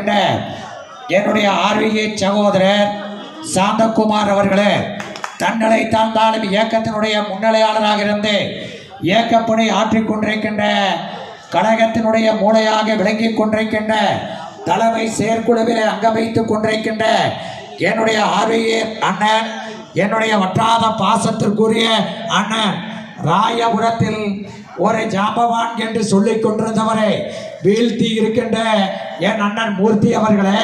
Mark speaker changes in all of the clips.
Speaker 1: கொண்டிருக்கின்ற என்னுடைய ஆர்வியை சகோதரர் சாந்தகுமார் அவர்களே, தன்னலை தாழ்ந்தாலும் இயக்கத்தினுடைய முன்னிலையாளராக இருந்து இயக்கப்பணி ஆற்றிக் கொண்டிருக்கின்ற கழகத்தினுடைய மூளையாக விளங்கிக் கொண்டிருக்கின்ற தலைமை செயற்குழுவிலே அங்கம் வைத்துக் கொண்டிருக்கின்ற என்னுடைய ஆர்வியை அண்ணன், என்னுடைய வற்றாத பாசத்திற்குரிய அண்ணன், ராயபுரத்தில் ஒரு ஜாம்பவான் என்று சொல்லிக் கொண்டிருந்தவரை வீழ்த்தி இருக்கின்ற என் அண்ணன் மூர்த்தி அவர்களே,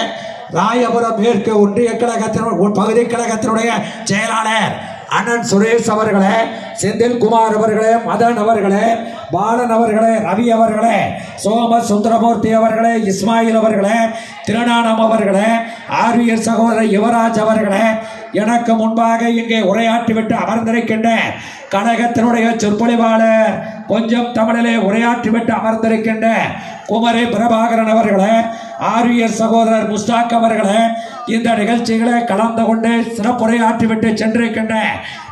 Speaker 1: ராயபுரம் மேற்கு ஒன்றிய கழகத்தின் பகுதி கழகத்தினுடைய செயலாளர் அண்ணன் சுரேஷ் அவர்களே, செந்தில்குமார் அவர்களே, மதன் அவர்களே, பாலன் அவர்களே, ரவி அவர்களே, சோம சுந்தரமூர்த்தி அவர்களே, இஸ்மாயில் அவர்களே, திருநானம் அவர்களே, ஆர்வியர் சகோதரர் யுவராஜ் அவர்களே, எனக்கு முன்பாக இங்கே உரையாற்றிவிட்டு அமர்ந்திருக்கின்ற கழகத்தினுடைய சொற்பொழிவாளர் கொஞ்சம் தமிழிலே உரையாற்றிவிட்டு அமர்ந்திருக்கின்ற குமரி பிரபாகரன் அவர்களே, ஆர்வியர் சகோதரர் முஸ்தாக் அவர்களே, இந்த நிகழ்ச்சிகளை கலந்து கொண்டு சிறப்புரையாற்றிவிட்டு சென்றிருக்கின்ற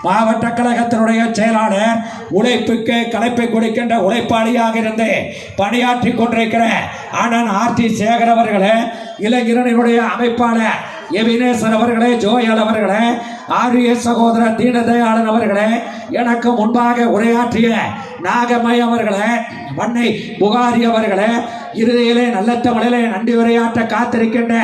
Speaker 1: மாவட்ட கழகத்தினுடைய செயலாளர், உழைப்புக்கு கலைப்பை கொடுக்கின்ற உழைப்பாளியாக இருந்து பணியாற்றி கொண்டிருக்கிற அண்ணன் ஆர்டி சேகர் அவர்களே, இளைஞரனுடைய அமைப்பாளர் எபினேசன் அவர்களே, ஜோயல் அவர்களே, ஆர்வியர் சகோதரர் தீனதயாளன் அவர்களே, எனக்கு முன்பாக உரையாற்றிய நாகம்மை அவர்களே, வன்னை புகாரி அவர்களே, இறுதியிலே நல்ல தமிழிலே நன்றி உரையாற்ற காத்திருக்கின்ற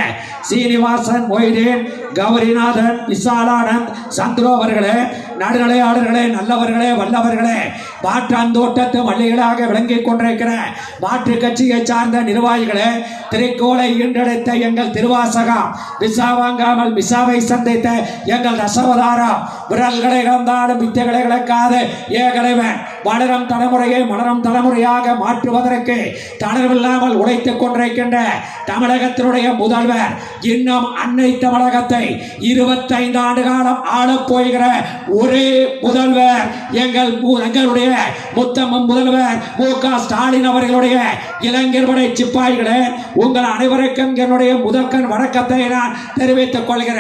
Speaker 1: சீனிவாசன், மொய்தீன், கௌரிநாதன், விசாலானந்த், சந்துரு அவர்களே, நடுநிலையாளர்களே, நல்லவர்களே, வல்லவர்களே, மாற்றாந்தோட்டத்து மல்லிகளாக விளங்கிக் கொண்டிருக்கிற மாற்று கட்சியை சார்ந்த நிர்வாகிகளே, திரைக்கோளை ஈன்றெடுத்த எங்கள் திருவாசகம், விசா வாங்காமல் விசாவை சந்தித்த எங்கள் தசவதாரம், விரல்களை இழந்தாலும் வித்தைகளை இழக்காது ஏகலைவன், வளரும் தலைமுறையை மலரும் தலைமுறையாக மாற்றுவதற்கு தளர்வில்லாமல் உழைத்துக் கொண்டிருக்கின்ற தமிழகத்தினுடைய முதல்வர், இன்னும் அன்னை தமிழகத்தை 25 ஆண்டு காலம் ஆளப் போகிற ஒரே முதல்வர் எங்களுடைய முத்தம்ம முதல்வர் மு.க. ஸ்டாலின் அவர்களுடைய இளைஞர் படை சிப்பாய்களே, உங்கள் அனைவருக்கும் என்னுடைய முதற்கண் வணக்கத்தை நான் தெரிவித்துக் கொள்கிறேன்.